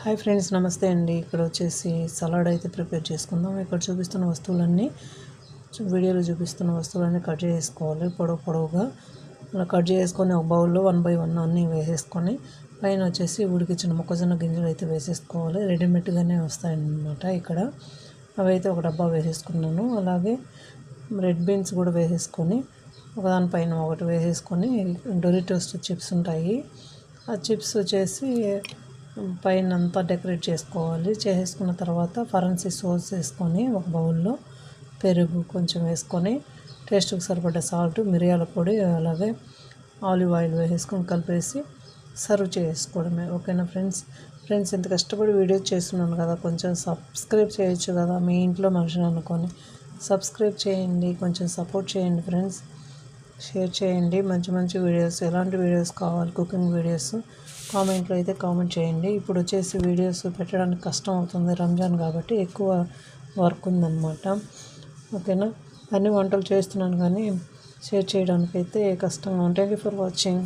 Hi friends, నమస్తే అండి. ఇక్కడ వచ్చేసి సలాడ్ అయితే ప్రిపేర్ చేసుకుందాం. ఇక్కడ చూపిస్తున్న వస్తువులన్నీ వీడియోలో చూపిస్తున్న వస్తువులన్నీ కట్ చేసుకోవాలి. పొడవుగా అలా కట్ చేసుకొని ఒక బౌల్లో 1 బై 1 అన్నీ వేసేసుకొని పైన వచ్చేసి ఉడికించిన మొక్కజొన్న గింజలు అయితే వేసేసుకోవాలి. రెడీమేడ్గానే వస్తాయన్నమాట. ఇక్కడ అవైతే ఒక డబ్బా వేసేసుకున్నాను. అలాగే రెడ్ బీన్స్ కూడా వేసేసుకొని ఒకదానిపైన ఒకటి వేసేసుకొని డొరిటోస్ చిప్స్ ఉంటాయి. ఆ చిప్స్ వచ్చేసి పైన అంతా డెకరేట్ చేసుకోవాలి. చేసుకున్న తర్వాత ఫరెన్సీ సాస్ వేసుకొని ఒక బౌల్లో పెరుగు కొంచెం వేసుకొని టేస్ట్కి సరిపడ్డ సాల్ట్, మిరియాల పొడి, అలాగే ఆలివ్ ఆయిల్ వేసుకొని కలిపేసి సర్వ్ చేసుకోవడమే. ఓకేనా ఫ్రెండ్స్ ఇంత కష్టపడి వీడియో చేస్తున్నాను కదా, కొంచెం సబ్స్క్రైబ్ చేయొచ్చు కదా. మీ ఇంట్లో మనిషిని అనుకొని సబ్స్క్రైబ్ చేయండి, కొంచెం సపోర్ట్ చేయండి ఫ్రెండ్స్. షేర్ చేయండి. మంచి వీడియోస్, ఎలాంటి వీడియోస్ కావాలి, కుకింగ్ వీడియోస్ కామెంట్లో అయితే కామెంట్ చేయండి. ఇప్పుడు వచ్చేసి వీడియోస్ పెట్టడానికి కష్టం అవుతుంది, రంజాన్ కాబట్టి ఎక్కువ వర్క్ ఉందన్నమాట. ఓకేనా, అన్ని వంటలు చేస్తున్నాను కానీ షేర్ చేయడానికి అయితే కష్టంగా ఉంటుంది. Thank you for watching.